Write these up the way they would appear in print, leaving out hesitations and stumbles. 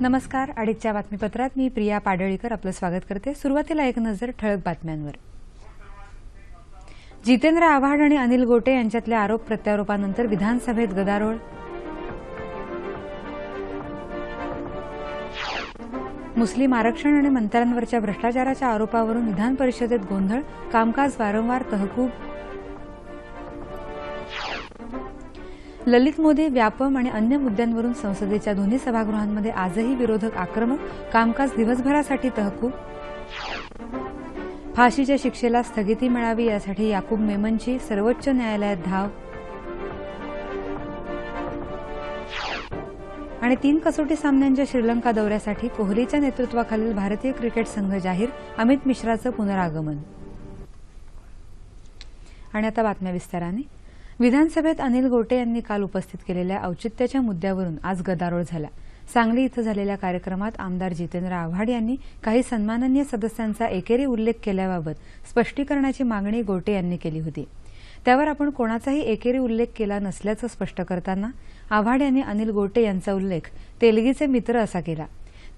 नमस्कार. अडीचच्या बातमीपत्रात मी प्रिया पाडळीकर आपलं स्वागत करते. सुरुवातीला एक नजर ठळक बातम्यांवर. जितेंद्र आव्हाड आणि अनिल गोटे यांच्यातल्या आरोप प्रत्यारोपानंतर विधानसभेत गदारोळ. मुस्लिम आरक्षण आणि मंत्र्यांवरच्या भ्रष्टाचाराच्या आरोपावरून विधान परिषदेत गोंधळ, कामकाज वारंवार तहकूब. ललित मोदी, व्यापम आणि अन्य मुद्द्यांवरून संसदेच्या दोन्ही सभागृहांमध्ये आजही विरोधक आक्रमक, कामकाज दिवसभरासाठी तहकूब. फाशीच्या शिक्षेला स्थगिती मिळावी यासाठी याकूब मेमनची सर्वोच्च न्यायालयात धाव. आणि 3 कसोटी सामन्यांच्या श्रीलंका दौऱ्यासाठी कोहलीच्या नेतृत्वाखालील भारतीय क्रिकेट संघ जाहीर, अमित मिश्राचं पुनरागमन. आणि आता बातम्या विस्ताराने. विधानसभेत अनिल गोटे यांनी काल उपस्थित केलेल्या औचित्याच्या मुद्द्यावरून आज गदारोळ झाला. सांगली इथं झालेल्या कार्यक्रमात आमदार जितेंद्र आव्हाड यांनी काही सन्माननीय सदस्यांचा एकेरी उल्लेख केल्याबाबत स्पष्टीकरणाची मागणी गोटे यांनी केली होती. त्यावर आपण कोणाचाही एकेरी उल्लेख केला नसल्याचं स्पष्ट करताना आव्हाड यांनी अनिल गोटे यांचा उल्लेख तेलगीचे मित्र असा केला.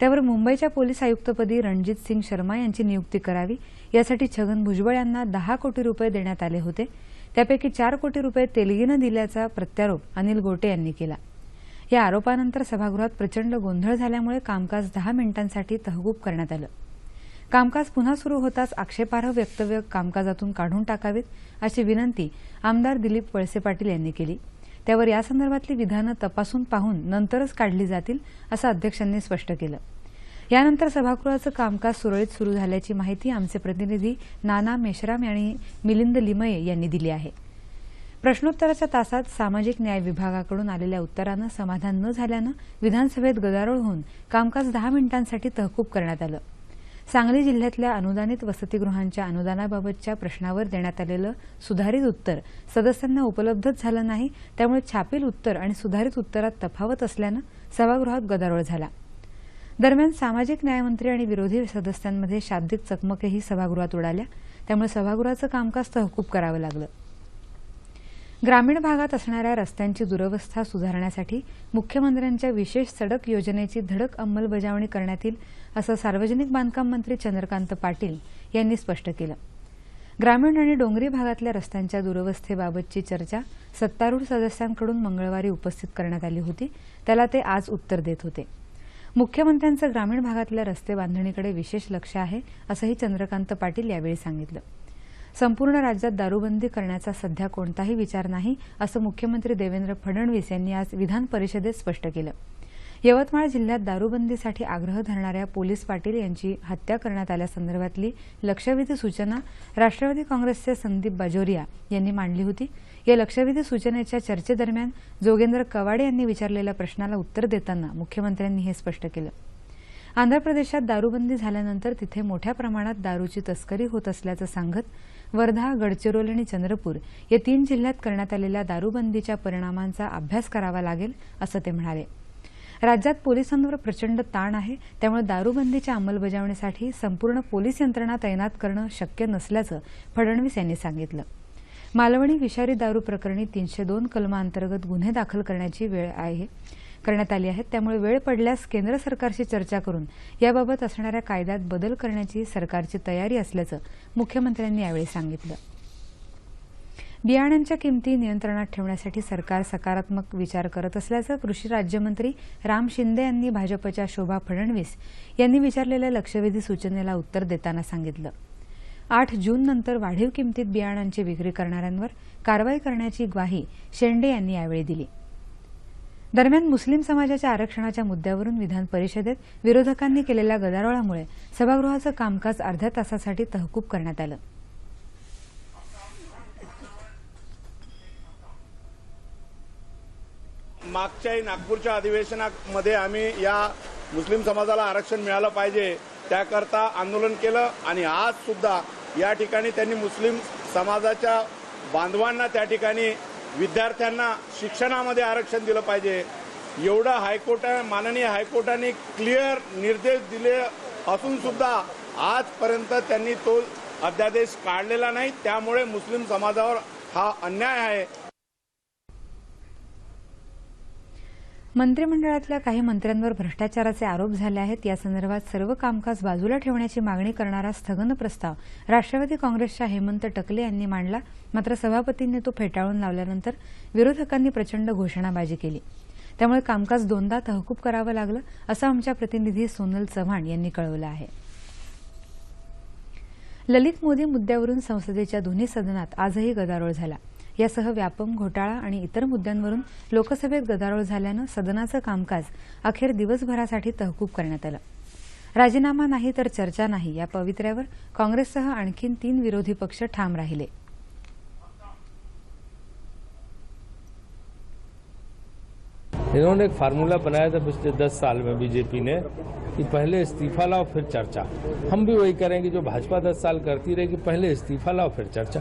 त्यावर मुंबईच्या पोलीस आयुक्तपदी रणजित सिंग शर्मा यांची नियुक्ती करावी यासाठी छगन भुजबळ यांना 10 कोटी रुपये देण्यात आले होते. त्यापैकी 4 कोटी रुपये तेलगीनं दिल्याचा प्रत्यारोप अनिल गोटे यांनी केला. या आरोपानंतर सभागृहात प्रचंड गोंधळ झाल्यामुळे कामकाज 10 मिनिटांसाठी तहकूब करण्यात आलं. कामकाज पुन्हा सुरू होताच आक्षेपार्ह वक्तव्य कामकाजातून काढून टाकावीत अशी विनंती आमदार दिलीप वळसे पाटील यांनी केली. त्यावर यासंदर्भातली विधानं तपासून पाहून नंतरच काढली जातील असं अध्यक्षांनी स्पष्ट केलं. यानंतर सभागृहाचं कामकाज सुरळीत सुरू झाल्याची माहिती आमचे प्रतिनिधी नाना मेश्राम आणि मिलिंद लिमये यांनी दिली आहे. प्रश्नोत्तराच्या तासात सामाजिक न्याय विभागाकडून आलेल्या उत्तरानं समाधान न झाल्यानं विधानसभेत गदारोळ होऊन कामकाज 10 मिनिटांसाठी तहकूब करण्यात आलं. सांगली जिल्ह्यातल्या अनुदानित वसतिगृहांच्या अनुदानाबाबतच्या प्रश्नावर देण्यात आलेलं सुधारित उत्तर सदस्यांना उपलब्धच झालं नाही. त्यामुळे छापील उत्तर आणि सुधारित उत्तरात तफावत असल्यानं सभागृहात गदारोळ झाला. दरम्यान सामाजिक न्यायमंत्री आणि विरोधी सदस्यांमध्ये शाब्दिक चकमकही सभागृहात उडाल्या. त्यामुळे सभागृहाचं कामकाज तहकूब करावं लागलं. ग्रामीण भागात असणाऱ्या रस्त्यांची दुरवस्था सुधारण्यासाठी मुख्यमंत्र्यांच्या विशेष सडक योजनेची धडक अंमलबजावणी करण्यात येईल असं सार्वजनिक बांधकाम मंत्री चंद्रकांत पाटील यांनी स्पष्ट केलं. ग्रामीण आणि डोंगरी भागातल्या रस्त्यांच्या दुरवस्थेबाबतची चर्चा सत्तारूढ सदस्यांकडून मंगळवारी उपस्थित करण्यात आली होती. त्याला ते आज उत्तर देत होते. मुख्यमंत्र्यांचं ग्रामीण भागातल्या रस्ते बांधणीकडे विशेष लक्ष आहे असंही चंद्रकांत पाटील यावेळी सांगितलं. संपूर्ण राज्यात दारूबंदी करण्याचा सध्या कोणताही विचार नाही असं मुख्यमंत्री देवेंद्र फडणवीस यांनी आज विधान परिषदेत स्पष्ट केलं. यवतमाळ जिल्ह्यात दारूबंदीसाठी आग्रह धरणाऱ्या पोलीस पाटील यांची हत्या करण्यात आल्यासंदर्भातली लक्षवेधी सूचना राष्ट्रवादी काँग्रेसचे संदीप बाजोरिया यांनी मांडली होती. या लक्षवेधी सूचनेच्या चर्चेदरम्यान जोगेंद्र कवाडे यांनी विचारलेल्या प्रश्नाला उत्तर देताना मुख्यमंत्र्यांनी हे स्पष्ट केलं. आंध्र प्रदेशात दारूबंदी झाल्यानंतर तिथे मोठ्या प्रमाणात दारूची तस्करी होत असल्याचं सांगत वर्धा, गडचिरोली आणि चंद्रपूर या 3 जिल्ह्यात करण्यात आलेल्या दारूबंदीच्या परिणामांचा अभ्यास करावा लागेल असं ते म्हणाले. राज्यात पोलिसांवर प्रचंड ताण आहे. त्यामुळे दारूबंदीच्या अंमलबजावणीसाठी संपूर्ण पोलीस यंत्रणा तैनात करणं शक्य नसल्याचं फडणवीस यांनी सांगितलं. मालवणी विषारी दारू प्रकरणी 302 कलमांतर्गत गुन्हे दाखल करण्यात आले आहेत. त्यामुळे वेळ पडल्यास केंद्र सरकारशी चर्चा करून याबाबत असणाऱ्या कायद्यात बदल करण्याची सरकारची तयारी असल्याचं मुख्यमंत्र्यांनी यावेळी सांगितलं. बियाण्यांच्या किमती नियंत्रणात ठेवण्यासाठी सरकार सकारात्मक विचार करत असल्याचं कृषी राज्यमंत्री राम शिंदे यांनी भाजपच्या शोभा फडणवीस यांनी विचारलेल्या लक्षवेधी सूचनेला उत्तर देताना सांगितलं. 8 जूननंतर वाढीव किमतीत बियाणांची विक्री करणाऱ्यांवर कारवाई करण्याची ग्वाही शेंडे यांनी यावेळी दिली. दरम्यान मुस्लिम समाजाच्या आरक्षणाच्या मुद्द्यावरून विधान परिषदेत विरोधकांनी केलेल्या गदारोळामुळे सभागृहाचं कामकाज अर्ध्या तासासाठी तहकूब करण्यात आलं. मागच्या नागपूरच्या अधिवेशनामध्ये आम्ही या मुस्लिम समाजाला आरक्षण मिळालं पाहिजे त्याकरता आंदोलन केलं आणि आज सुद्धा या ठिकाणी त्यांनी मुस्लिम समाजाच्या बांधवांना त्या ठिकाणी विद्यार्थ्यांना शिक्षणामध्ये आरक्षण दिलं पाहिजे एवढं माननीय हायकोर्टाने क्लिअर निर्देश दिले असून सुद्धा आजपर्यंत त्यांनी तो अध्यादेश काढलेला नाही. त्यामुळे मुस्लिम समाजावर हा अन्याय आहे. मंत्रिमंडळातल्या काही मंत्र्यांवर भ्रष्टाचाराचे आरोप झाले आहेत. या संदर्भात सर्व कामकाज बाजूला ठेवण्याची मागणी करणारा स्थगन प्रस्ताव राष्ट्रवादी काँग्रेसच्या हेमंत टकले यांनी मांडला. मात्र सभापतींनी तो फेटाळून लावल्यानंतर विरोधकांनी प्रचंड घोषणाबाजी केली. त्यामुळे कामकाज दोनदा तहकूब करावं लागलं, असं आमच्या प्रतिनिधी सोनल चव्हाण यांनी कळवलं आहे. ललित मोदी मुद्द्यावरून संसदेच्या दोन्ही सदनात आजही गदारोळ झाला. यासह व्यापम घोटाळा आणि इतर मुद्द्यांवरून लोकसभेत गदारोळ झाल्यानं सदनाचं कामकाज अखेर दिवसभरासाठी तहकूब करण्यात आलं. राजीनामा नाही तर चर्चा नाही या पवित्र्यावर काँग्रेससह आणखी 3 विरोधी पक्ष ठाम राहिले. इन्होंने एक फार्मूला बनाया था पिछले 10 साल में बीजेपी ने कि पहले इस्तीफा लाओ फिर चर्चा. हम भी वही करेंगे जो भाजपा 10 साल करती रही कि पहले इस्तीफा लाओ फिर चर्चा.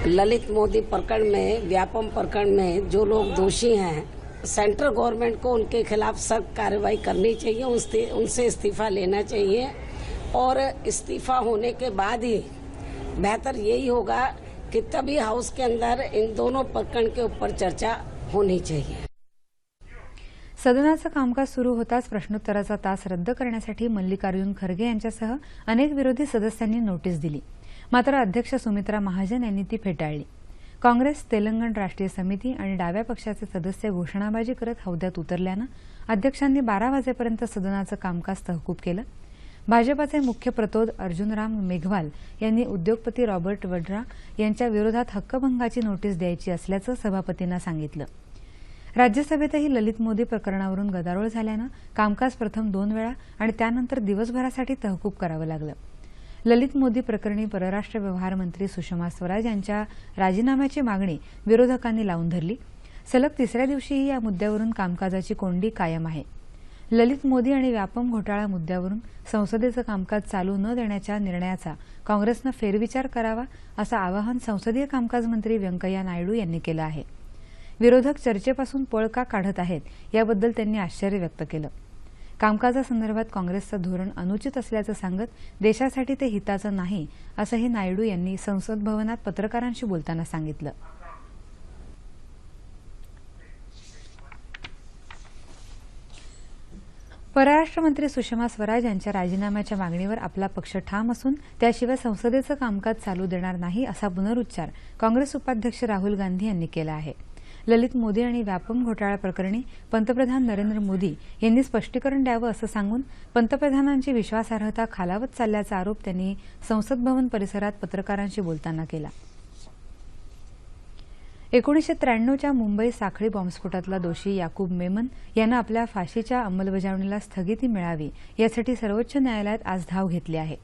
ललित मोदी प्रकरण में, व्यापम प्रकरण में जो लोग दोषी हैं, सेंट्रल गवर्नमेंट को उनके खिलाफ सख्त कार्रवाई करनी चाहिए, उनसे इस्तीफा लेना चाहिए और इस्तीफा होने के बाद ही बेहतर यही होगा कि तभी हाउस के अंदर इन दोनों प्रकरण के ऊपर चर्चा होनी चाहिए. सदनाचं कामकाज सुरू होताच प्रश्नोत्तराचा तास रद्द करण्यासाठी मल्लिकार्जुन खरगे यांच्यासह अनेक विरोधी सदस्यांनी नोटीस दिली. मात्र अध्यक्ष सुमित्रा महाजन यांनी ती फेटाळली. काँग्रेस, तेलंगण राष्ट्रीय समिती आणि डाव्या पक्षाचे सदस्य घोषणाबाजी करत हौद्यात उतरल्यानं अध्यक्षांनी 12 वाजेपर्यंत सदनाचं कामकाज तहकूब केलं. भाजपाचे मुख्य प्रतोद अर्जुनराम मेघवाल यांनी उद्योगपती रॉबर्ट वड्रा यांच्या विरोधात हक्कभंगाची नोटीस द्यायची असल्याचं सभापतींना सांगितलं. राज्यसभेतही ललित मोदी प्रकरणावरून गदारोळ झाल्यानं कामकाज प्रथम 2 वेळा आणि त्यानंतर दिवसभरासाठी तहकूब करावं लागलं. ललित मोदी प्रकरणी परराष्ट्र व्यवहार मंत्री सुषमा स्वराज यांच्या राजीनाम्याची मागणी विरोधकांनी लावून धरली. सलग 3ऱ्या दिवशीही या मुद्द्यावरून कामकाजाची कोंडी कायम आहे. ललित मोदी आणि व्यापम घोटाळा मुद्द्यावरून संसदेचं कामकाज चालू न देण्याच्या निर्णयाचा काँग्रेसनं फेरविचार करावा असं आवाहन संसदीय कामकाज मंत्री व्यंकय्या नायडू यांनी केलं आहे. विरोधक चर्चेपासून पळ का काढत आहेत याबद्दल त्यांनी आश्चर्य व्यक्त केलं. कामकाजासंदर्भात काँग्रेसचं धोरण अनुचित असल्याचं सांगत देशासाठी ते हिताचं नाही असंही नायडू यांनी संसद भवनात पत्रकारांशी बोलताना सांगितलं. परराष्ट्र मंत्री सुषमा स्वराज यांच्या राजीनाम्याच्या मागणीवर आपला पक्ष ठाम असून त्याशिवाय संसदेचं कामकाज चालू देणार नाही असा पुनरुच्चार काँग्रेस उपाध्यक्ष राहुल गांधी यांनी केला आहे. ललित मोदी आणि व्यापम घोटाळा प्रकरणी पंतप्रधान नरेंद्र मोदी यांनी स्पष्टीकरण द्यावं असं सांगून पंतप्रधानांची विश्वासार्हता खालावत चालल्याचा आरोप त्यांनी संसद भवन परिसरात पत्रकारांशी बोलताना केला. 1993च्या मुंबई साखळी बॉम्बस्फोटातला दोषी याकूब मेमन यानं आपल्या फाशीच्या अंमलबजावणीला स्थगिती मिळावी यासाठी सर्वोच्च न्यायालयात आज धाव घेतली आहे.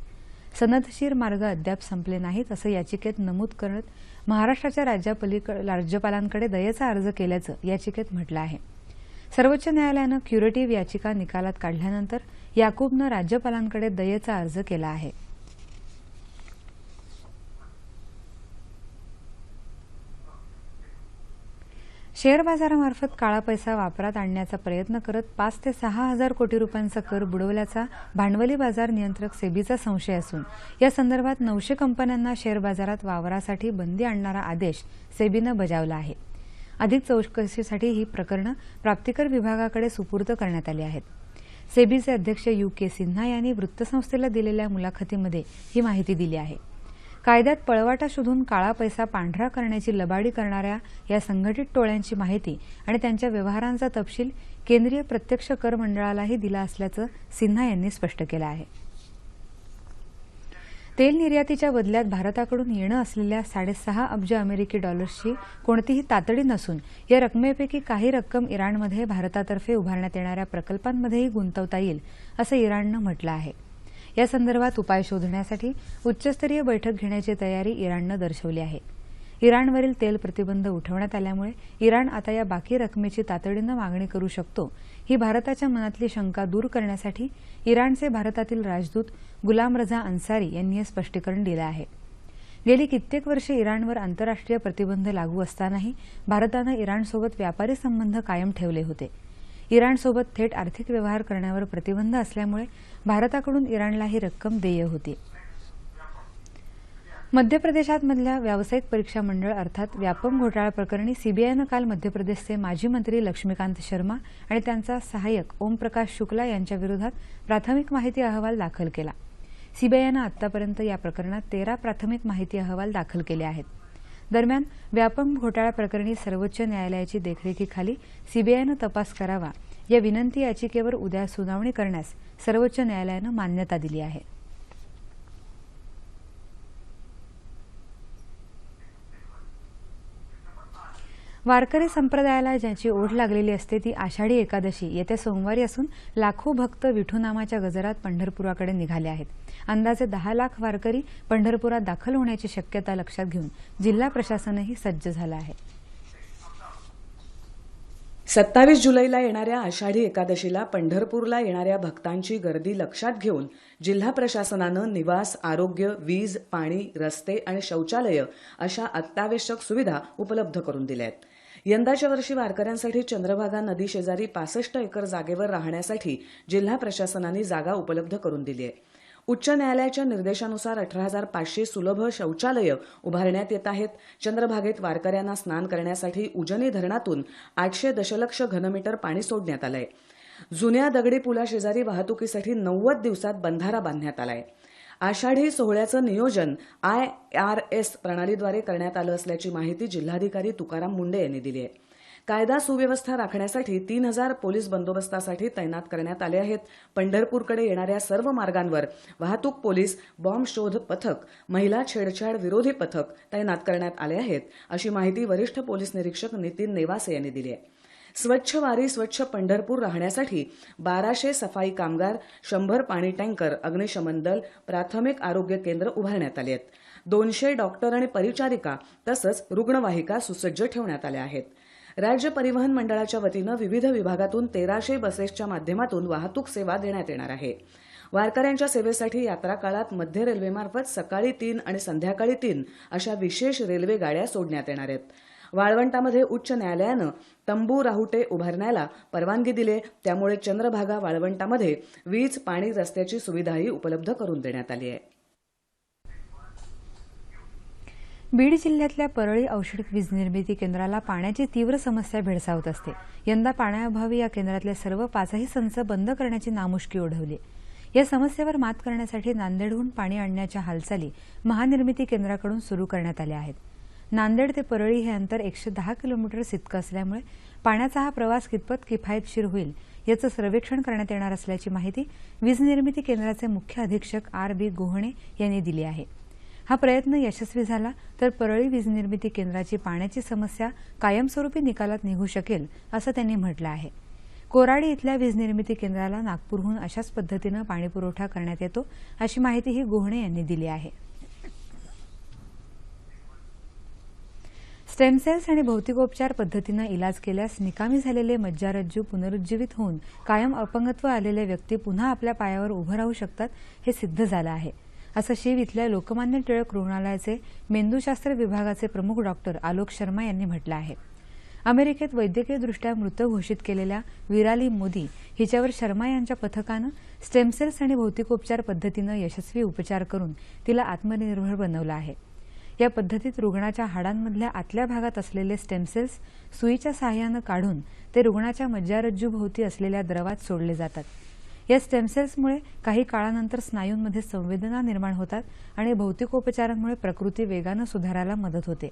सनदशीर मार्ग अद्याप संपले नाहीत असं याचिकेत नमूद करत महाराष्ट्राच्या राज्यपालांकडे दयेचा अर्ज केल्याचं याचिकेत म्हटलं आहे. सर्वोच्च न्यायालयानं क्युरेटिव्ह याचिका निकालात काढल्यानंतर याकूबनं राज्यपालांकडे दयेचा अर्ज केला आहे. शेअर बाजारामार्फत काळा पैसा वापरात आणण्याचा प्रयत्न करत 5 ते 6 हजार कोटी रुपयांचा कर बुडवल्याचा भांडवली बाजार नियंत्रक सेबीचा संशय असून या संदर्भात 900 कंपन्यांना शेअर बाजारात वावरासाठी बंदी आणणारा आदेश सेबीनं बजावला आहे. अधिक चौकशीसाठी ही प्रकरणं प्राप्तिकर विभागाकडे सुपूर्द करण्यात आली आहेत. सेबीचे अध्यक्ष UK सिन्हा यांनी वृत्तसंस्थेला दिलेल्या मुलाखतीमध्ये ही माहिती दिली आहे. कायद्यात पळवाटा शोधून काळा पैसा पांढरा करण्याची लबाडी करणाऱ्या या संघटित टोळ्यांची माहिती आणि त्यांच्या व्यवहारांचा तपशील केंद्रीय प्रत्यक्ष कर मंडळालाही दिला असल्याचं सिन्हा यांनी स्पष्ट केलं आहे. तेल निर्यातीच्या बदल्यात भारताकडून येणं असलेल्या 6.5 अब्ज अमेरिकी डॉलर्सची कोणतीही तातडी नसून या रकमेपैकी काही रक्कम इराणमध्ये भारतातर्फे उभारण्यात येणाऱ्या प्रकल्पांमध्येही गुंतवता येईल असं इराणनं म्हटलं आहे. या संदर्भात उपाय शोधण्यासाठी उच्चस्तरीय बैठक घेण्याची तयारी इराणनं दर्शवली आहे. इराणवरील तेल प्रतिबंध उठवण्यात आल्यामुळे इराण आता या बाकी रकमेची तातडीनं मागणी करू शकतो. ही भारताच्या मनातली शंका दूर करण्यासाठी इराणचे भारतातील राजदूत गुलाम रझा अन्सारी यांनी हे स्पष्टीकरण दिलं आहे. गेली कित्येक वर्षे इराणवर आंतरराष्ट्रीय प्रतिबंध लागू असतानाही भारतानं इराणसोबत व्यापारी संबंध कायम ठेवले होते. इराणसोबत थेट आर्थिक व्यवहार करण्यावर प्रतिबंध असल्यामुळे भारताकडून इराणला ही रक्कम देय होती. मध्य प्रदेशातमधल्या व्यावसायिक परीक्षा मंडळ अर्थात व्यापम घोटाळा प्रकरणी सीबीआयनं काल मध्य प्रदेशचे माजी मंत्री लक्ष्मीकांत शर्मा आणि त्यांचा सहाय्यक ओमप्रकाश शुक्ला यांच्या विरोधात प्राथमिक माहिती अहवाल दाखल केला. सीबीआयनं आतापर्यंत या प्रकरणात 13 प्राथमिक माहिती अहवाल दाखल केले आहेत. दरम्यान व्यापम घोटाळा प्रकरणी सर्वोच्च न्यायालयाची देखरेखीखाली सीबीआयनं तपास करावा या विनंती याचिकेवर उद्या सुनावणी करण्यास सर्वोच्च न्यायालयानं मान्यता दिली आहे. वारकरी संप्रदायाला ज्याची ओढ लागलेली असते ती आषाढी एकादशी येत्या सोमवारी असून लाखो भक्त विठूनामाच्या गजरात पंढरपुराकडे निघाले आहेत. अंदाजे 10 लाख वारकरी पंढरपुरात दाखल होण्याची शक्यता लक्षात घेऊन जिल्हा प्रशासनही सज्ज झालं आहे. 27 जुलैला येणाऱ्या आषाढी एकादशीला पंढरपूरला येणाऱ्या भक्तांची गर्दी लक्षात घेऊन जिल्हा प्रशासनानं निवास, आरोग्य, वीज, पाणी, रस्ते आणि शौचालय अशा अत्यावश्यक सुविधा उपलब्ध करून दिल्या आहेत. यंदाच्या वर्षी वारकऱ्यांसाठी चंद्रभागा नदी शेजारी 65 एकर जागेवर राहण्यासाठी जिल्हा प्रशासनाने जागा उपलब्ध करून दिली आहे. उच्च न्यायालयाच्या निर्देशानुसार 18,500 सुलभ शौचालय उभारण्यात येत आहेत. चंद्रभागेत वारकऱ्यांना स्नान करण्यासाठी उजनी धरणातून 800 दशलक्ष घनमीटर पाणी सोडण्यात आलंय. जुन्या दगडी पुलाशेजारी वाहतुकीसाठी 90 दिवसात बंधारा बांधण्यात आलाय. आषाढी सोहळ्याचं नियोजन IRS प्रणालीद्वारे करण्यात आलं असल्याची माहिती जिल्हाधिकारी तुकाराम मुंडे यांनी दिली आहे. कायदा सुव्यवस्था राखण्यासाठी 3,000 पोलीस बंदोबस्तासाठी तैनात करण्यात आले आहेत. पंढरपूरकडे येणाऱ्या सर्व मार्गांवर वाहतूक पोलीस, बॉम्ब शोध पथक, महिला छेडछाड विरोधी पथक तैनात करण्यात आले आहेत, अशी माहिती वरिष्ठ पोलीस निरीक्षक नितीन नेवासे यांनी दिली आहे. स्वच्छ वारी स्वच्छ पंढरपूर राहण्यासाठी 1200 सफाई कामगार, 100 पाणी टँकर, अग्निशमन दल, प्राथमिक आरोग्य केंद्र उभारण्यात आली आहेत. 200 डॉक्टर आणि परिचारिका तसंच रुग्णवाहिका सुसज्ज ठेवण्यात आल्या आहेत. राज्य परिवहन मंडळाच्या वतीनं विविध विभागातून 1300 बसेसच्या माध्यमातून वाहतूक सेवा देण्यात येणार आहे. वारकऱ्यांच्या सेवेसाठी यात्रा काळात मध्य रेल्वेमार्फत सकाळी 3 आणि संध्याकाळी 3 अशा विशेष रेल्वे गाड्या सोडण्यात येणार आहेत. वाळवंटामध्ये उच्च न्यायालयानं तंबू राहुटे उभारण्याला परवानगी दिली, त्यामुळे चंद्रभागा वाळवंटामध्ये वीज, पाणी, रस्त्याची सुविधाही उपलब्ध करून देण्यात आली आहे. बीड जिल्ह्यातल्या परळी औष्णिक वीज निर्मिती केंद्राला पाण्याची तीव्र समस्या भेडसावत असते. यंदा पाण्याअभावी या केंद्रातले सर्व 5ही संच बंद करण्याची नामुष्की ओढवली. या समस्येवर मात करण्यासाठी नांदेडहून पाणी आणण्याच्या हालचाली महानिर्मिती केंद्राकडून सुरू करण्यात आल्या आहेत. नांदेड ते परळी हे अंतर 110 किलोमीटर इतकं असल्यामुळे पाण्याचा हा प्रवास कितपत किफायतशीर होईल याचं सर्वेक्षण करण्यात येणार असल्याची माहिती वीज निर्मिती केंद्राचे मुख्य अधीक्षक RB गोहणे यांनी दिली आहे. हा प्रयत्न यशस्वी झाला तर परळी वीज निर्मिती केंद्राची पाण्याची समस्या कायमस्वरूपी निकालात निघू शकेल असं त्यांनी म्हटलं आहे. कोराडी इथल्या वीज निर्मिती केंद्राला नागपूरहून अशाच पद्धतीनं पाणीपुरवठा करण्यात येतो अशी माहितीही गोहणे यांनी दिली आहे. स्टेम सेल्स आणि भौतिकोपचार पद्धतीनं इलाज केल्यास निकामी झालेले मज्जारज्जू पुनरुज्जीवित होऊन कायम अपंगत्व आलेले व्यक्ती पुन्हा आपल्या पायावर उभं राहू शकतात हे सिद्ध झालं आहे, असं शीव इथल्या लोकमान्य टिळक रुग्णालयाचे मेंदूशास्त्र विभागाचे प्रमुख डॉक्टर आलोक शर्मा यांनी म्हटलं आहे. अमेरिकेत वैद्यकीयदृष्ट्या मृत घोषित केलेल्या विराली मोदी हिच्यावर शर्मा यांच्या पथकानं स्टेम सेल्स आणि भौतिकोपचार पद्धतीनं यशस्वी उपचार करून तिला आत्मनिर्भर बनवलं आहे. या पद्धतीत रुग्णाच्या हाडांमधल्या आतल्या भागात असलेले स्टेम सेल्स सुईच्या सहाय्यानं काढून ते रुग्णाच्या मज्जारज्जूभोवती असलेल्या द्रवात सोडले जातात. या स्टेम सेल्समुळे काही काळानंतर स्नायूंमध्ये संवेदना निर्माण होतात आणि भौतिकोपचारांमुळे प्रकृती वेगानं सुधारायला मदत होते.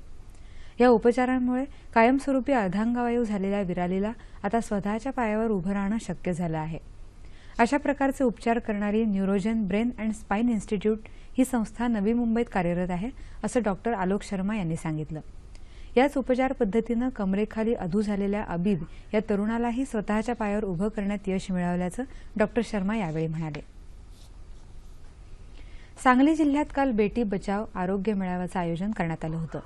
या उपचारांमुळे कायमस्वरूपी अर्धांगवायू झालेल्या विरालीला आता स्वतःच्या पायावर उभं राहणं शक्य झालं आहे. अशा प्रकारचे उपचार करणारी न्यूरोजन ब्रेन अँड स्पाइन इन्स्टिट्यूट ही संस्था नवी मुंबईत कार्यरत आहे, असं डॉक्टर आलोक शर्मा यांनी सांगितलं. याच उपचार पद्धतीनं कमरेखाली अधू झालेल्या अबीद या तरुणालाही स्वतःच्या पायावर उभं करण्यात यश मिळवल्याचं डॉक्टर शर्मा यावेळी म्हणाले. सांगली जिल्ह्यात काल बेटी बचाव आरोग्य मेळाव्याचं आयोजन करण्यात आलं होतं.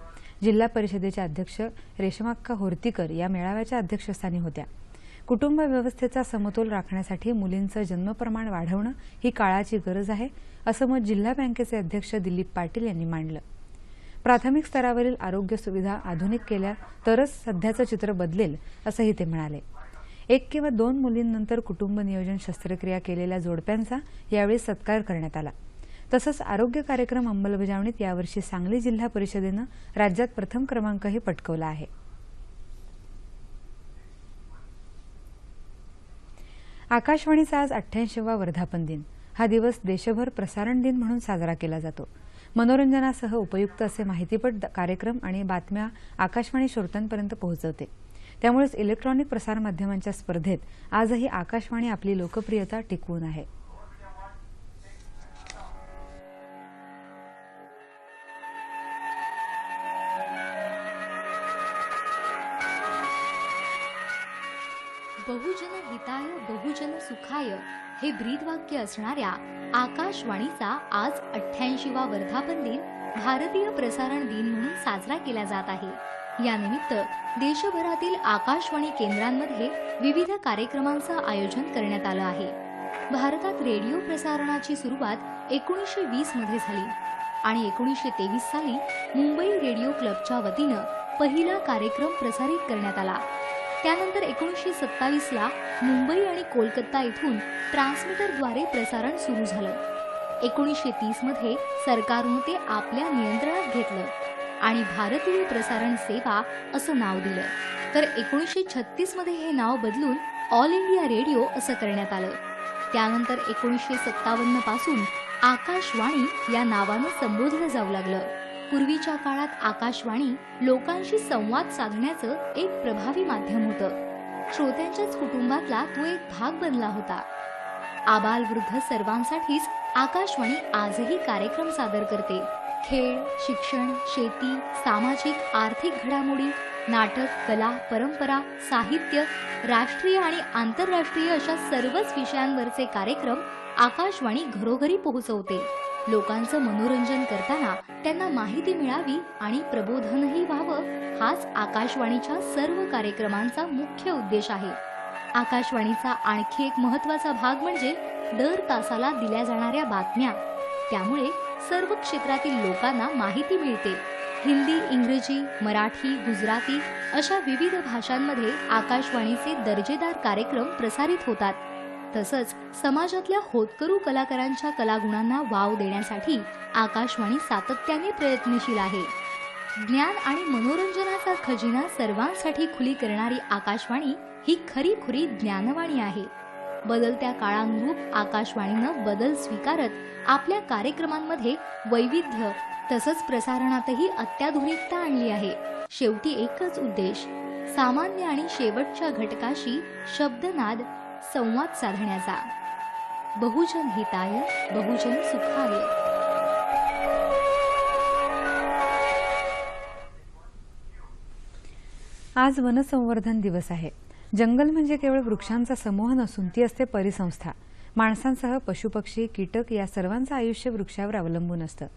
जिल्हा परिषदेच्या अध्यक्ष रेशमाक्का होर्तीकर या मेळाव्याच्या अध्यक्षस्थानी होत्या. कुटुंब व्यवस्थेचा समतोल राखण्यासाठी मुलींचं जन्मप्रमाण वाढवणं ही काळाची गरज आहे, असं मत जिल्हा बँकेचे अध्यक्ष दिलीप पाटील यांनी मांडलं. प्राथमिक स्तरावरील आरोग्य सुविधा आधुनिक केल्या तरच सध्याचं चित्र बदलेल, असंही ते म्हणाले. 1 किंवा 2 मुलींनंतर कुटुंब नियोजन शस्त्रक्रिया केलेल्या जोडप्यांचा यावेळी सत्कार करण्यात आला. तसंच आरोग्य कार्यक्रम अंमलबजावणीत यावर्षी सांगली जिल्हा परिषदेनं राज्यात प्रथम क्रमांकही पटकावला आहे. आकाशवाणीचा आज 88वा वर्धापन दिन. हा दिवस देशभर प्रसारण दिन म्हणून साजरा केला जातो. मनोरंजनासह उपयुक्त असे माहितीपट कार्यक्रम आणि बातम्या आकाशवाणी श्रोत्यांपर्यंत पोहोचवते. त्यामुळेच इलेक्ट्रॉनिक प्रसारमाध्यमांच्या स्पर्धेत आजही आकाशवाणी आपली लोकप्रियता टिकवून आहे. बहुजन हिताय बहुजन सुखाय हे ब्रीदवाक्य असणाऱ्या आकाशवाणीचा आज 88वा वर्धापन दिन भारतीय प्रसारण दिन म्हणून साजरा केला जात आहे. यानिमित्त देशभरातील आकाशवाणी केंद्रांमध्ये विविध कार्यक्रमांचं आयोजन करण्यात आलं आहे. भारतात रेडिओ प्रसारणाची सुरुवात 1920 मध्ये झाली आणि 1923 साली मुंबई रेडिओ क्लबच्या वतीनं पहिला कार्यक्रम प्रसारित करण्यात आला. त्यानंतर 1927 ला मुंबई आणि कोलकाता येथून ट्रान्समीटरद्वारे प्रसारण सुरू झालं. 1930 मध्ये सरकारनं ते आपल्या नियंत्रणात घेतलं आणि भारतीय प्रसारण सेवा असं नाव दिलं. तर 1936 मध्ये हे नाव बदलून ऑल इंडिया रेडिओ असं करण्यात आलं. त्यानंतर 1957 पासून आकाशवाणी या नावानं संबोधलं जाऊ लागलं. पूर्वीच्या काळात आकाशवाणी लोकांशी संवाद साधण्याचं एक प्रभावी माध्यम होतं. श्रोत्यांच्याच कुटुंबातला तो एक भाग बनला होता. आबालवृद्ध सर्वांसाठीच आकाशवाणी आजही कार्यक्रम सादर करते. खेळ, शिक्षण, शेती, सामाजिक आर्थिक घडामोडी, नाटक, कला, परंपरा, साहित्य, राष्ट्रीय आणि आंतरराष्ट्रीय अशा सर्वच विषयांवरचे कार्यक्रम आकाशवाणी घरोघरी पोहोचवते. लोकांचं मनोरंजन करताना त्यांना माहिती मिळावी आणि प्रबोधनही व्हावं, हाच आकाशवाणीच्या सर्व कार्यक्रमांचा मुख्य उद्देश आहे. आकाशवाणीचा आणखी एक महत्त्वाचा भाग म्हणजे दर तासाला दिल्या जाणाऱ्या बातम्या. त्यामुळे सर्व क्षेत्रातील लोकांना माहिती मिळते. हिंदी, इंग्रजी, मराठी, गुजराती अशा विविध भाषांमध्ये आकाशवाणीचे दर्जेदार कार्यक्रम प्रसारित होतात. तसंच समाजातल्या होतकरू कलाकारांच्या कलागुणांना वाव देण्यासाठी आकाशवाणी सातत्याने प्रयत्नशील आहे. ज्ञान आणि मनोरंजनाचा खजिना सर्वांसाठी खुली करणारी आकाशवाणी ही खरी ज्ञानवाणी आहे. बदलत्या काळानुरूप आकाशवाणीनं बदल स्वीकारत आपल्या कार्यक्रमांमध्ये वैविध्य तसंच प्रसारणातही अत्याधुनिकता आणली आहे. शेवटी एकच उद्देश, सामान्य आणि शेवटच्या घटकाशी शब्दनाद संवाद साधण्याचा. बहुजन हिताय बहुजन सुखाय. आज वनसंवर्धन दिवस आहे. जंगल म्हणजे केवळ वृक्षांचा समूह नसून ती असते परिसंस्था. माणसांसह पशुपक्षी, कीटक या सर्वांचं आयुष्य वृक्षावर अवलंबून असतं.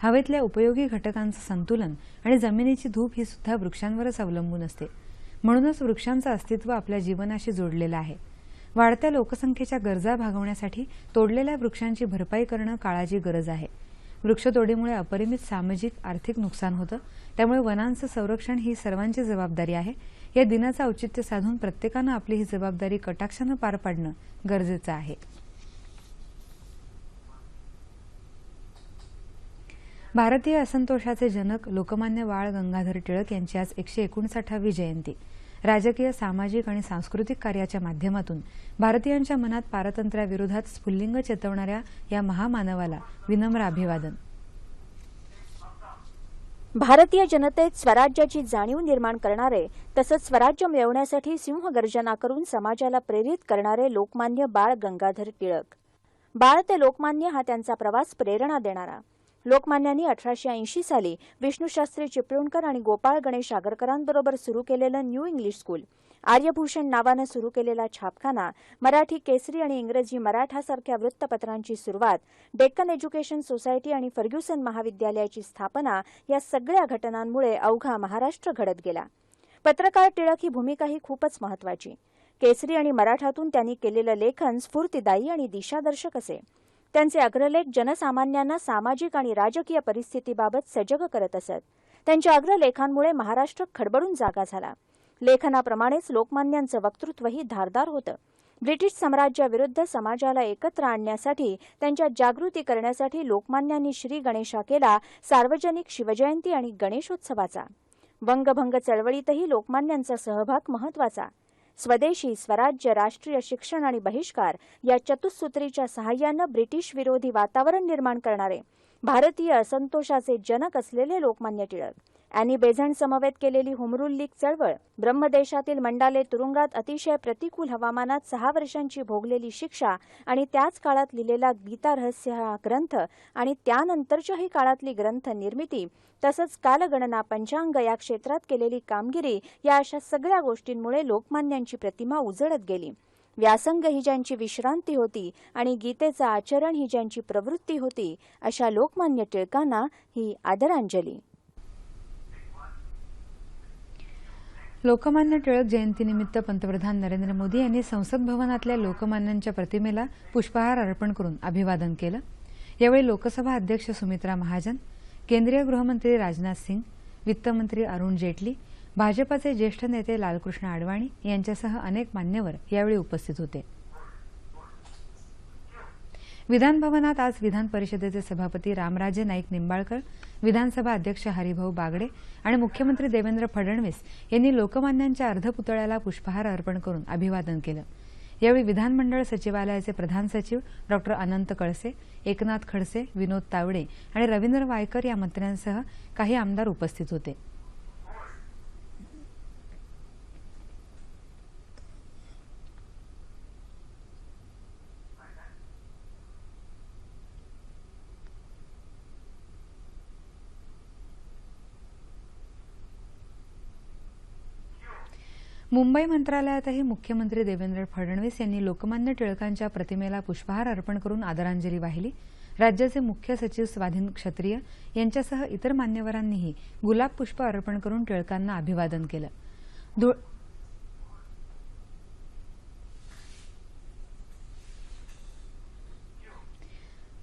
हवेतल्या उपयोगी घटकांचं संतुलन आणि जमिनीची धूप ही सुद्धा वृक्षांवरच अवलंबून असते. म्हणूनच वृक्षांचं अस्तित्व आपल्या जीवनाशी जोडलेलं आहे. वाढत्या लोकसंख्येच्या गरजा भागवण्यासाठी तोडलेल्या वृक्षांची भरपाई करणं काळाची गरज आहे. वृक्षतोडीमुळे अपरिमित सामाजिक आर्थिक नुकसान होतं. त्यामुळे वनांचं संरक्षण ही सर्वांची जबाबदारी आहे. या दिनाचं औचित्य साधून प्रत्येकानं आपली ही जबाबदारी कटाक्षानं पार पाडणं गरजेचं आहे. भारतीय असंतोषाचे जनक लोकमान्य बाळ गंगाधर टिळक यांची आज 159वी जयंती. राजकीय, सामाजिक आणि सांस्कृतिक कार्याच्या माध्यमातून भारतीयांच्या मनात पारतंत्र्याविरोधात स्फुल्लिंग चेतवणाऱ्या या महामानवाला विनम्र अभिवादन. भारतीय जनतेत स्वराज्याची जाणीव निर्माण करणारे तसंच स्वराज्य मिळवण्यासाठी सिंहगर्जना करून समाजाला प्रेरित करणारे लोकमान्य बाळ गंगाधर टिळक. बाळ ते लोकमान्य हा त्यांचा प्रवास प्रेरणा देणारा. लोकमान्यांनी 1880 साली विष्णुशास्त्री चिपळूणकर आणि गोपाळ गणेश आगरकरांबरोबर सुरू केलेलं न्यू इंग्लिश स्कूल, आर्यभूषण नावानं सुरू केलेला छापखाना, मराठी केसरी आणि इंग्रजी मराठा सारख्या वृत्तपत्रांची सुरुवात, डेक्कन एज्युकेशन सोसायटी आणि फर्ग्युसन महाविद्यालयाची स्थापना या सगळ्या घटनांमुळे अवघा महाराष्ट्र घडत गेला. पत्रकार टिळक ही भूमिकाही खूपच महत्वाची. केसरी आणि मराठातून त्यांनी केलेलं लेखन स्फूर्तिदायी आणि दिशादर्शक असे. त्यांचे अग्रलेख जनसामान्यांना सामाजिक आणि राजकीय परिस्थितीबाबत सजग करत असत. त्यांच्या अग्रलेखांमुळे महाराष्ट्र खडबडून जागा झाला. लेखनाप्रमाणेच लोकमान्यांचं वक्तृत्वही धारदार होतं. ब्रिटिश साम्राज्याविरुद्ध समाजाला एकत्र आणण्यासाठी त्यांच्या जागृती करण्यासाठी लोकमान्यांनी श्री गणेशा केला सार्वजनिक शिवजयंती आणि गणेशोत्सवाचा. वंगभंग चळवळीतही लोकमान्यांचा सहभाग महत्वाचा. स्वदेशी, स्वराज्य, राष्ट्रीय शिक्षण आणि बहिष्कार या चतुसूत्रीच्या सहाय्यानं ब्रिटिश विरोधी वातावरण निर्माण करणारे, भारतीय असंतोषाचे जनक असलेले लोकमान्य टिळक. अॅनी बेझंट समवेत केलेली होमरूल लीग चळवळ, ब्रह्मदेशातील मंडाले तुरुंगात अतिशय प्रतिकूल हवामानात 6 वर्षांची भोगलेली शिक्षा आणि त्याच काळात लिहिलेला गीता रहस्य हा ग्रंथ आणि त्यानंतरच्याही काळातली ग्रंथ निर्मिती तसंच कालगणना, पंचांग या क्षेत्रात केलेली कामगिरी या अशा सगळ्या गोष्टींमुळे लोकमान्यांची प्रतिमा उजळत गेली. व्यासंग ही ज्यांची विश्रांती होती आणि गीतेचं आचरण ही ज्यांची प्रवृत्ती होती, अशा लोकमान्य टिळकांना ही आदरांजली. लोकमान्य टिळक जयंतीनिमित्त पंतप्रधान नरेंद्र मोदी यांनी संसद भवनातल्या लोकमान्यांच्या प्रतिमेला पुष्पहार अर्पण करून अभिवादन केलं. यावेळी लोकसभा अध्यक्ष सुमित्रा महाजन, केंद्रीय गृहमंत्री राजनाथ सिंग, वित्तमंत्री अरुण जेटली, भाजपाचे ज्येष्ठ नेते लालकृष्ण अडवाणी यांच्यासह अनेक मान्यवर यावेळी उपस्थित होते. विधान भवनात आज विधान परिषदेचे सभापती रामराजे नाईक निंबाळकर, विधानसभा अध्यक्ष हरिभाऊ बागडे आणि मुख्यमंत्री देवेंद्र फडणवीस यांनी लोकमान्यांच्या अर्धपुतळ्याला पुष्पहार अर्पण करून अभिवादन केलं. यावेळी विधानमंडळ सचिवालयाचे प्रधान सचिव डॉ. अनंत कळसे, एकनाथ खडसे, विनोद तावडे आणि रवींद्र वायकर या मंत्र्यांसह काही आमदार उपस्थित होते. मुंबई मंत्रालयातही मुख्यमंत्री देवेंद्र फडणवीस यांनी लोकमान्य टिळकांच्या प्रतिमेला पुष्पहार अर्पण करून आदरांजली वाहिली. राज्याचे मुख्य सचिव स्वाधीन क्षत्रिय यांच्यासह इतर मान्यवरांनीही गुलाब पुष्प अर्पण करून टिळकांना अभिवादन केलं.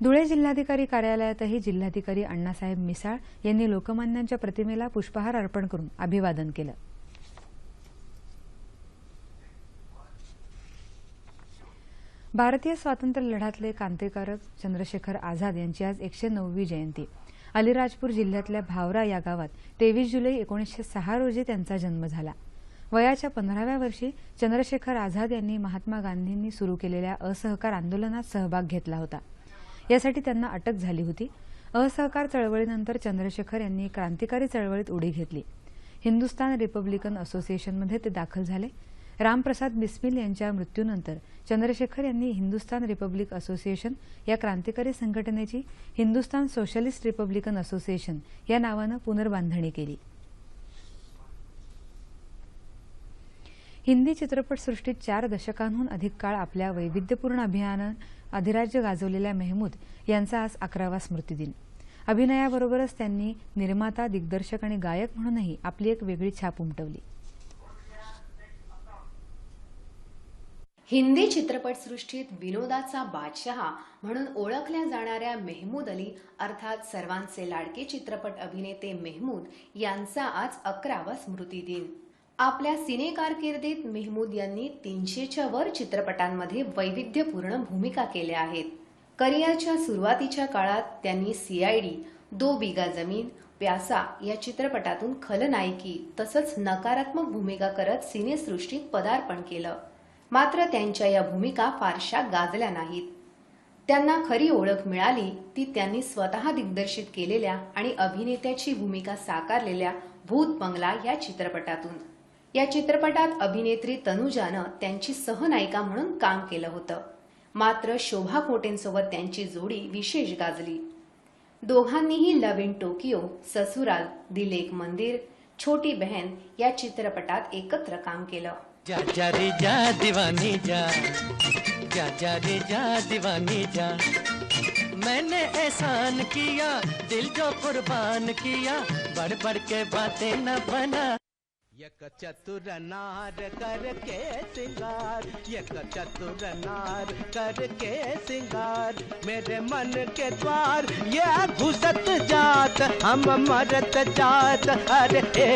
धुळे जिल्हाधिकारी कार्यालयातही जिल्हाधिकारी अण्णासाहेब मिसाळ यांनी लोकमान्यांच्या प्रतिमेला पुष्पहार अर्पण करून अभिवादन केलं. भारतीय स्वातंत्र्य लढ्यातले क्रांतिकारक चंद्रशेखर आझाद यांची आज 109वी जयंती. अलिराजपूर जिल्ह्यातल्या भावरा या गावात 23 जुलै 1906 रोजी त्यांचा जन्म झाला. वयाच्या 15व्या वर्षी चंद्रशेखर आझाद यांनी महात्मा गांधींनी सुरू केलेल्या असहकार आंदोलनात सहभाग घेतला होता. यासाठी त्यांना अटक झाली होती. असहकार चळवळीनंतर चंद्रशेखर यांनी क्रांतिकारी चळवळीत उडी घेतली. हिंदुस्थान रिपब्लिकन असोसिएशनमध्ये ते दाखल झाले. रामप्रसाद बिस्मिल यांच्या मृत्यूनंतर चंद्रशेखर यांनी हिंदुस्थान रिपब्लिक असोसिएशन या क्रांतिकारी संघटनेची हिंदुस्थान सोशलिस्ट रिपब्लिकन असोसिएशन या नावानं पुनर्बांधणी केली. हिंदी चित्रपटसृष्टीत 4 दशकांहून अधिक काळ आपल्या वैविध्यपूर्ण अभिनयानं अधिराज्य गाजवलेल्या मेहमूद यांचा आज 11वा स्मृतिदिन. अभिनयाबरोबरच त्यांनी निर्माता, दिग्दर्शक आणि गायक म्हणूनही आपली एक वेगळी छाप उमटवली. हिंदी चित्रपटसृष्टीत विनोदाचा बादशहा म्हणून ओळखल्या जाणाऱ्या मेहमूद अली अर्थात सर्वांचे लाडके चित्रपट अभिनेते मेहमूद यांचा आज 11वा स्मृतिदिन. आपल्या सिने कारकिर्दीत मेहमूद यांनी 300च्या वर चित्रपटांमध्ये वैविध्यपूर्ण भूमिका केल्या आहेत. करिअरच्या सुरुवातीच्या काळात त्यांनी सीआयडी, 2 बिगा जमीन, प्यासा या चित्रपटातून खलनायकी तसंच नकारात्मक भूमिका करत सिनेसृष्टीत पदार्पण केलं. मात्र त्यांच्या या भूमिका फारशा गाजल्या नाहीत. त्यांना खरी ओळख मिळाली ती त्यांनी स्वतः दिग्दर्शित केलेल्या आणि अभिनेत्याची भूमिका साकारलेल्या भूत बंगला या चित्रपटातून. या चित्रपटात अभिनेत्री तनुजानं त्यांची सहनायिका म्हणून काम केलं होतं. मात्र शोभा कोटेंसोबत त्यांची जोडी विशेष गाजली. दोघांनीही लव्ह इन टोकियो, ससुराल, दिल एक मंदिर, छोटी बहन या चित्रपटात एकत्र काम केलं. जा जा रे जा दीवानी जा, जा जा रे जा दीवानी जा, मैंने एहसान किया, दिल जो कुर्बान किया, बढ़ बढ़ के बातें न बना. एक चतुर नार करके सिंगार, एक चतुर नार करके सिंगार, मेरे मन के द्वार ये घुसत जात, हम मरत जात, अरे ए,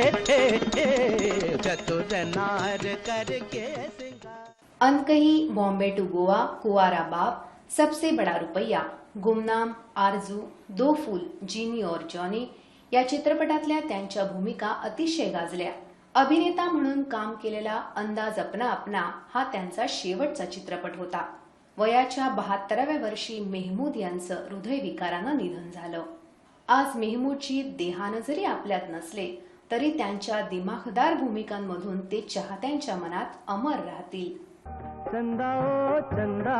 चतुर नार करके सिंगार. अंत कहीं बॉम्बे टू गोवा, कुआरा बाप, सबसे बड़ा रुपया, गुमनाम, आरजू, दो फूल, जिनी और जॉनी या चित्रपटातल्या त्यांच्या भूमिका अतिशय गाजल्या. अभिनेता म्हणून काम केलेला अंदाज अपना अपना हा त्यांचा शेवटचा चित्रपट होता. वयाच्या 72व्या वर्षी मेहमूद यांचं हृदयविकारानं निधन झालं. आज मेहमूदची देहानं जरी आपल्यात नसले तरी त्यांच्या दिमाखदार भूमिकांमधून ते चाहत्यांच्या मनात अमर राहतील. चंदा ओ चंदा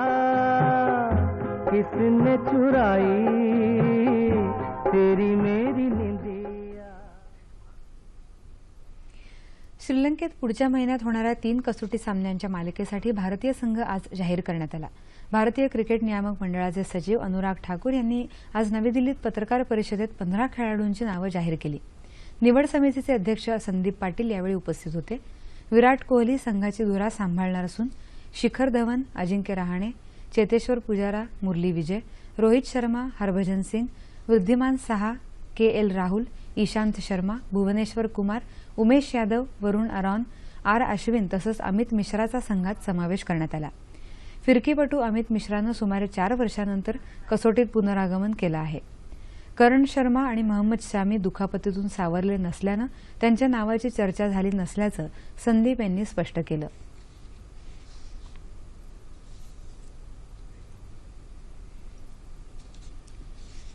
किसने चुराई तेरी मेरी निंदिया. श्रीलंकेत पुढच्या महिन्यात होणाऱ्या 3 कसोटी सामन्यांच्या मालिकेसाठी भारतीय संघ आज जाहीर करण्यात आला. भारतीय क्रिकेट नियामक मंडळाचे सचिव अनुराग ठाकूर यांनी आज नवी दिल्लीत पत्रकार परिषदेत 15 खेळाडूंची नावं जाहीर केली. निवड समितीचे अध्यक्ष संदीप पाटील यावेळी उपस्थित होते. विराट कोहली संघाची धुरा सांभाळणार असून शिखर धवन, अजिंक्य रहाणे, चेतेश्वर पुजारा, मुरली विजय, रोहित शर्मा, हरभजन सिंग, वृद्धिमान साहा, KL राहुल, ईशांत शर्मा, भुवनेश्वर कुमार, उमेश यादव, वरुण आरॉन, R अश्विन तसंच अमित मिश्राचा संघात समावेश करण्यात आला. फिरकीपटू अमित मिश्रानं सुमारे 4 वर्षांनंतर कसोटीत पुनरागमन केलं आहे. करण शर्मा आणि मोहम्मद शामी दुखापतीतून सावरले नसल्यानं त्यांच्या नावाची चर्चा झाली नसल्याचं संदीप यांनी स्पष्ट केलं.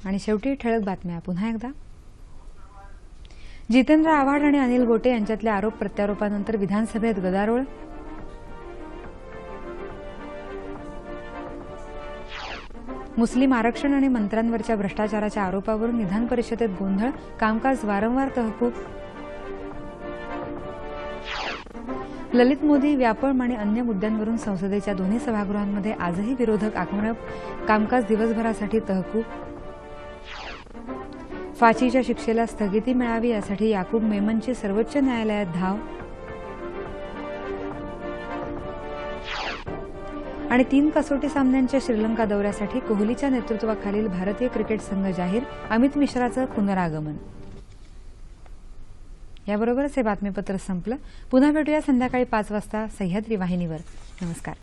आणि शेवटी ठळक बातम्या पुन्हा एकदा. जितेंद्र आव्हाड आणि अनिल गोटे यांच्यातल्या आरोप प्रत्यारोपानंतर विधानसभेत गदारोळ. मुस्लिम आरक्षण आणि मंत्र्यांवरच्या भ्रष्टाचाराच्या आरोपावरून विधान परिषदेत गोंधळ, कामकाज वारंवार तहकूब. ललित मोदी, व्यापम आणि अन्य मुद्द्यांवरून संसदेच्या दोन्ही सभागृहांमध्ये आजही विरोधक आक्रमक, कामकाज दिवसभरासाठी तहकूब. फाशीच्या शिक्षेला स्थगिती मिळावी यासाठी याकूब मेमनची सर्वोच्च न्यायालयात धाव. आणि 3 कसोटी सामन्यांच्या श्रीलंका दौऱ्यासाठी कोहलीच्या नेतृत्वाखालील भारतीय क्रिकेट संघ जाहीर, अमित मिश्राचं पुनरागमन. याबरोबरच हे बातमीपत्र संपलं. पुन्हा भेटूया संध्याकाळी 5 वाजता सह्याद्री वाहिनीवर. नमस्कार.